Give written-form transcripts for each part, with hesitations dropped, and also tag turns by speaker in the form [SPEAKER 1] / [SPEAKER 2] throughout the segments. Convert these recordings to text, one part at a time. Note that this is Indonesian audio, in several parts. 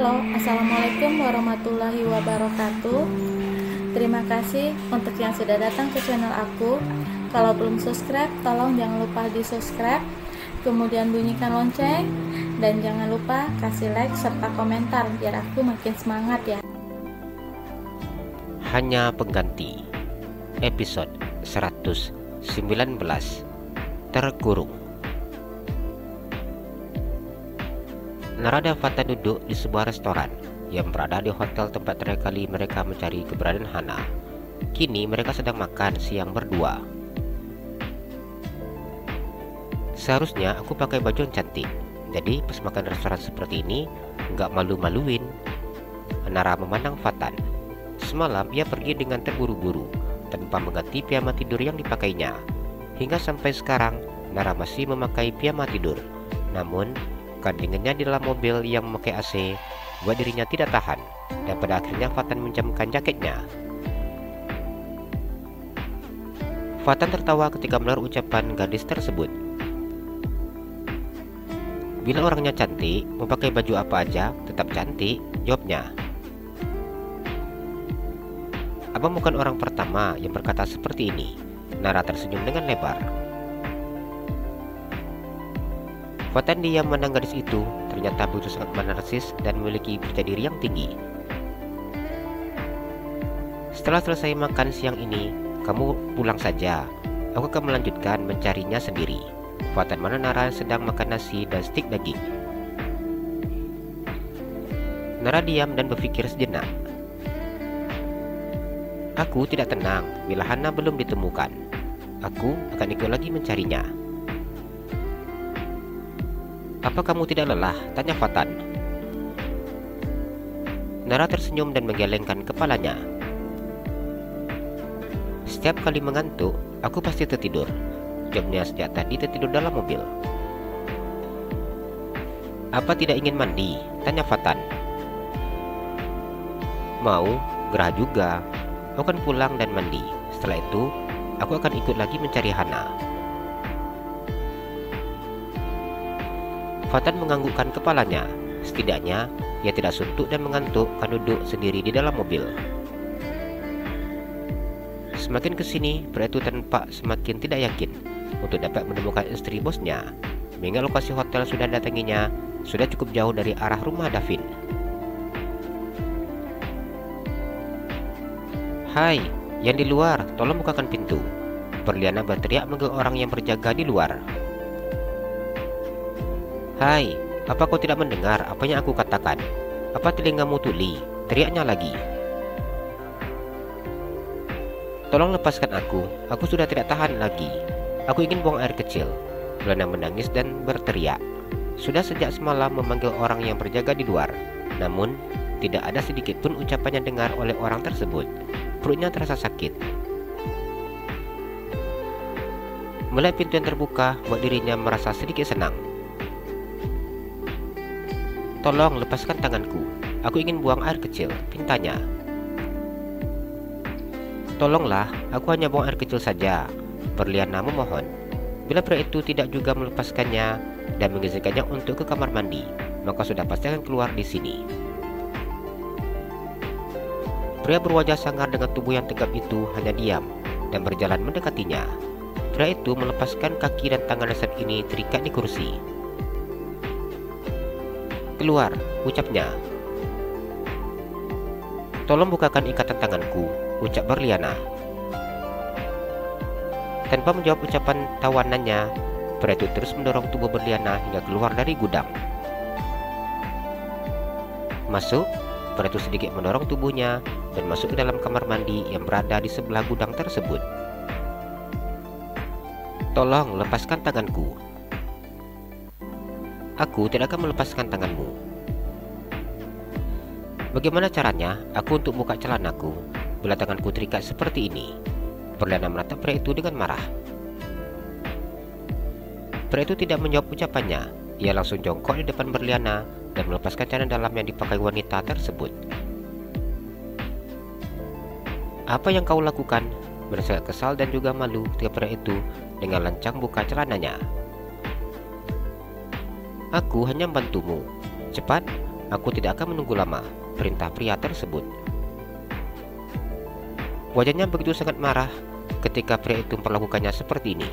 [SPEAKER 1] Halo, Assalamualaikum warahmatullahi wabarakatuh. Terima kasih untuk yang sudah datang ke channel aku. Kalau belum subscribe, tolong jangan lupa di subscribe, kemudian bunyikan lonceng, dan jangan lupa kasih like serta komentar biar aku makin semangat ya.
[SPEAKER 2] Hanya Pengganti, episode 119, Terkurung. Nara dan Fatan duduk di sebuah restoran yang berada di hotel tempat terakhir kali mereka mencari keberadaan Hana. Kini mereka sedang makan siang berdua. Seharusnya aku pakai baju yang cantik, jadi pas makan restoran seperti ini nggak malu-maluin. Nara memandang Fatan. Semalam ia pergi dengan terburu-buru tanpa mengganti piyama tidur yang dipakainya. Hingga sampai sekarang Nara masih memakai piyama tidur. Namun dinginnya di dalam mobil yang memakai AC buat dirinya tidak tahan, dan pada akhirnya Fatan menjamkan jaketnya. Fatan tertawa ketika mendengar ucapan gadis tersebut. Bila orangnya cantik, mau pakai baju apa aja tetap cantik, jawabnya. Abang bukan orang pertama yang berkata seperti ini. Nara tersenyum dengan lebar. Fatan diam memandang gadis itu. Ternyata begitu sangat narsis dan memiliki percaya diri yang tinggi. Setelah selesai makan siang ini, kamu pulang saja. Aku akan melanjutkan mencarinya sendiri. Fatan mana Nara sedang makan nasi dan stik daging. Nara diam dan berpikir sejenak. Aku tidak tenang bila Hana belum ditemukan. Aku akan ikut lagi mencarinya. Apa kamu tidak lelah? Tanya Fatan. Nara tersenyum dan menggelengkan kepalanya. Setiap kali mengantuk, aku pasti tertidur. Jawabnya sejak tadi tertidur dalam mobil. Apa tidak ingin mandi? Tanya Fatan. Mau, gerah juga. Aku akan pulang dan mandi. Setelah itu, aku akan ikut lagi mencari Hana. Fatan menganggukkan kepalanya. Setidaknya, ia tidak suntuk dan mengantuk karena duduk sendiri di dalam mobil. Semakin kesini, pria itu tampak semakin tidak yakin untuk dapat menemukan istri bosnya. Mengingat lokasi hotel sudah datanginya sudah cukup jauh dari arah rumah Davin. Hai, yang di luar, tolong bukakan pintu. Berliana berteriak manggil orang yang berjaga di luar. Hai, apa kau tidak mendengar apa yang aku katakan? Apa telingamu tuli? Teriaknya lagi. Tolong lepaskan aku sudah tidak tahan lagi. Aku ingin buang air kecil. Belanda menangis dan berteriak. Sudah sejak semalam memanggil orang yang berjaga di luar. Namun, tidak ada sedikit pun ucapan yang dengar oleh orang tersebut. Perutnya terasa sakit. Melihat pintu yang terbuka, buat dirinya merasa sedikit senang. Tolong lepaskan tanganku. Aku ingin buang air kecil, pintanya. Tolonglah, aku hanya buang air kecil saja, Berliana memohon. Bila pria itu tidak juga melepaskannya dan mengizinkannya untuk ke kamar mandi, maka sudah pasti akan keluar di sini. Pria berwajah sangar dengan tubuh yang tegap itu hanya diam dan berjalan mendekatinya. Pria itu melepaskan kaki dan tangannya saat ini terikat di kursi. Keluar, ucapnya. Tolong bukakan ikatan tanganku, ucap Berliana. Tanpa menjawab ucapan tawanannya, pria itu terus mendorong tubuh Berliana hingga keluar dari gudang. Masuk, pria itu sedikit mendorong tubuhnya dan masuk ke dalam kamar mandi yang berada di sebelah gudang tersebut. Tolong lepaskan tanganku. Aku tidak akan melepaskan tanganmu. Bagaimana caranya aku untuk buka celanaku bila tanganku terikat seperti ini? Berliana menatap pria itu dengan marah. Pria itu tidak menjawab ucapannya. Ia langsung jongkok di depan Berliana dan melepaskan celana dalam yang dipakai wanita tersebut. Apa yang kau lakukan? Merasa kesal dan juga malu ketika pria itu dengan lancang buka celananya. Aku hanya membantumu. Cepat, Aku tidak akan menunggu lama, perintah pria tersebut. Wajahnya begitu sangat marah ketika pria itu memperlakukannya seperti ini.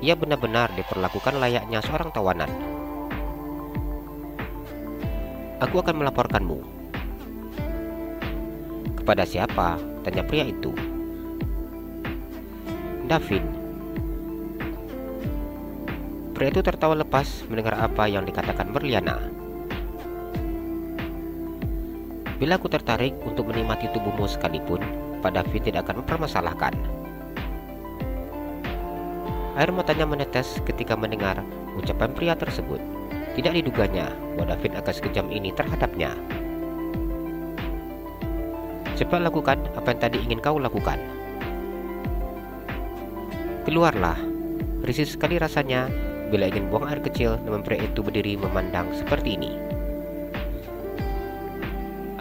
[SPEAKER 2] Ia benar-benar diperlakukan layaknya seorang tawanan. Aku akan melaporkanmu. Kepada siapa? Tanya pria itu. Davin. Pria itu tertawa lepas mendengar apa yang dikatakan Berliana. Bila aku tertarik untuk menikmati tubuhmu sekalipun, Pak Davin tidak akan mempermasalahkan. Air matanya menetes ketika mendengar ucapan pria tersebut. Tidak diduganya bahwa Davin akan sekejam ini terhadapnya. Cepat lakukan apa yang tadi ingin kau lakukan. Keluarlah. Risih sekali rasanya bila ingin buang air kecil, namun pria itu berdiri memandang seperti ini.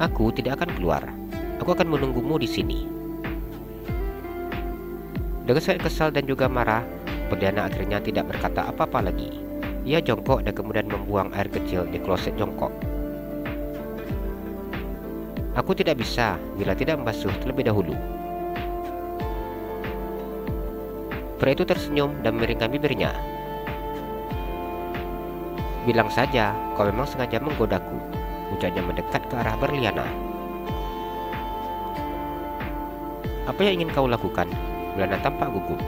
[SPEAKER 2] Aku tidak akan keluar. Aku akan menunggumu di sini. Dengan sangat kesal dan juga marah, Berliana akhirnya tidak berkata apa-apa lagi. Ia jongkok dan kemudian membuang air kecil di kloset jongkok. Aku tidak bisa bila tidak membasuh terlebih dahulu. Pria itu tersenyum dan memiringkan bibirnya. Bilang saja kau memang sengaja menggodaku, ujarnya mendekat ke arah Berliana. Apa yang ingin kau lakukan? Berliana tampak gugup.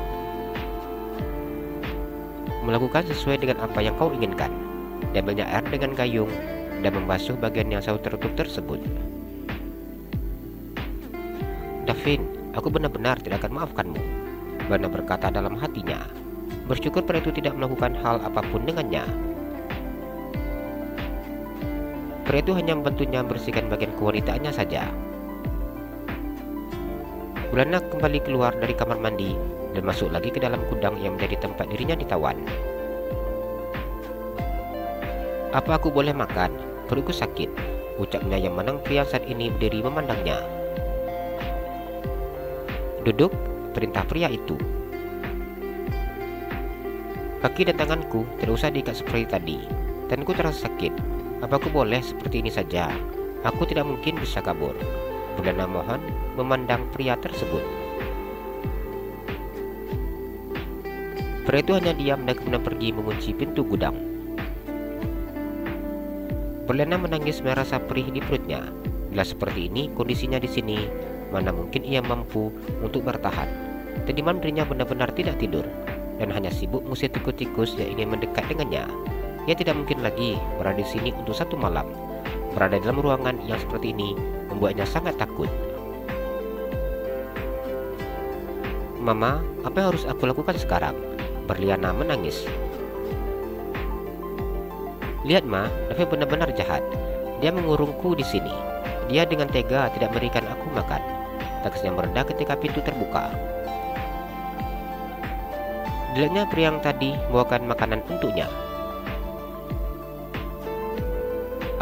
[SPEAKER 2] Melakukan sesuai dengan apa yang kau inginkan. Diambilnya air dengan gayung dan membasuh bagian yang selalu tertutup tersebut. Davin, aku benar-benar tidak akan maafkanmu, Berliana berkata dalam hatinya. Bersyukur pria itu tidak melakukan hal apapun dengannya. Pria itu hanya membantunya membersihkan bagian kewanitaannya saja. Berliana kembali keluar dari kamar mandi dan masuk lagi ke dalam gudang yang menjadi tempat dirinya ditawan. Apa aku boleh makan? Perutku sakit, ucapnya yang menang pria saat ini berdiri memandangnya. Duduk, perintah pria itu. Kaki dan tanganku tidak usah diikat seperti tadi. Tanganku terasa sakit. Apa aku boleh seperti ini saja? Aku tidak mungkin bisa kabur. Berliana mohon memandang pria tersebut. Pria itu hanya diam dan kemudian pergi mengunci pintu gudang. Berliana menangis merasa perih di perutnya. Bila seperti ini kondisinya di sini, mana mungkin ia mampu untuk bertahan. Tadi malam dirinya benar-benar tidak tidur dan hanya sibuk mengusir tikus-tikus yang ingin mendekat dengannya. Ia tidak mungkin lagi berada di sini untuk satu malam. Berada dalam ruangan yang seperti ini membuatnya sangat takut. Mama, apa yang harus aku lakukan sekarang? Berliana menangis. Lihat Ma, Davin benar-benar jahat. Dia mengurungku di sini. Dia dengan tega tidak memberikan aku makan. Tangisnya meredah ketika pintu terbuka. Dilihatnya pria yang tadi membawakan makanan untuknya.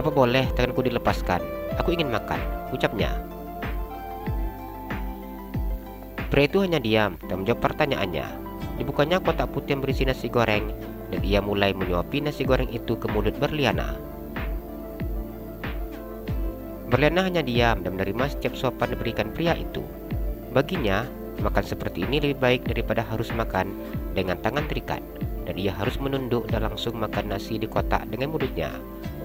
[SPEAKER 2] Apa boleh tanganku dilepaskan? Aku ingin makan, ucapnya. Pria itu hanya diam dan menjawab pertanyaannya. Dibukanya kotak putih yang berisi nasi goreng dan ia mulai menyuapi nasi goreng itu ke mulut Berliana. Berliana hanya diam dan menerima setiap suapan diberikan pria itu. Baginya, makan seperti ini lebih baik daripada harus makan dengan tangan terikat, dan ia harus menunduk dan langsung makan nasi di kotak dengan mulutnya.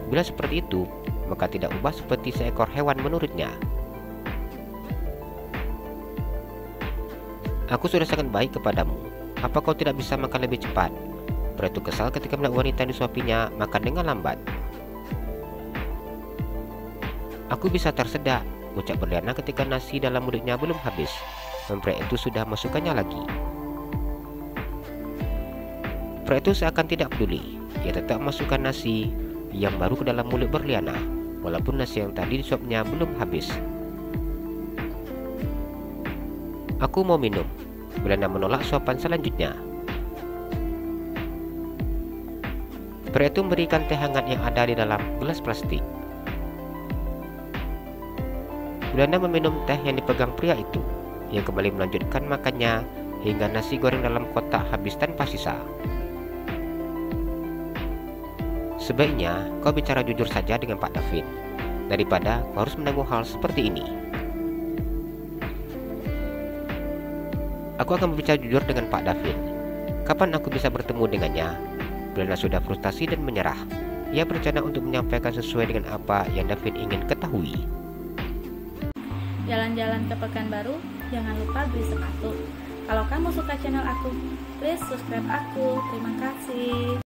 [SPEAKER 2] Bila seperti itu, maka tidak ubah seperti seekor hewan menurutnya. Aku sudah sangat baik kepadamu. Apa kau tidak bisa makan lebih cepat? Pria itu kesal ketika melihat wanita yang disuapinya makan dengan lambat. Aku bisa tersedak, ucap Berliana ketika nasi dalam mulutnya belum habis. Dan pria itu sudah masukkannya lagi. Pria itu seakan tidak peduli. Ia tetap masukkan nasi yang baru ke dalam mulut Berliana, walaupun nasi yang tadi disuapnya belum habis. Aku mau minum. Berliana menolak suapan selanjutnya. Pria itu memberikan teh hangat yang ada di dalam gelas plastik. Berliana meminum teh yang dipegang pria itu. Ia kembali melanjutkan makannya hingga nasi goreng dalam kotak habis tanpa sisa. Sebaiknya kau bicara jujur saja dengan Pak Davin. daripada kau harus menanggung hal seperti ini. Aku akan berbicara jujur dengan Pak Davin. Kapan aku bisa bertemu dengannya? Belanda sudah frustasi dan menyerah. Ia berencana untuk menyampaikan sesuai dengan apa yang Davin ingin ketahui.
[SPEAKER 1] Jalan-jalan ke Pekanbaru, jangan lupa beli sepatu. Kalau kamu suka channel aku, please subscribe aku. Terima kasih.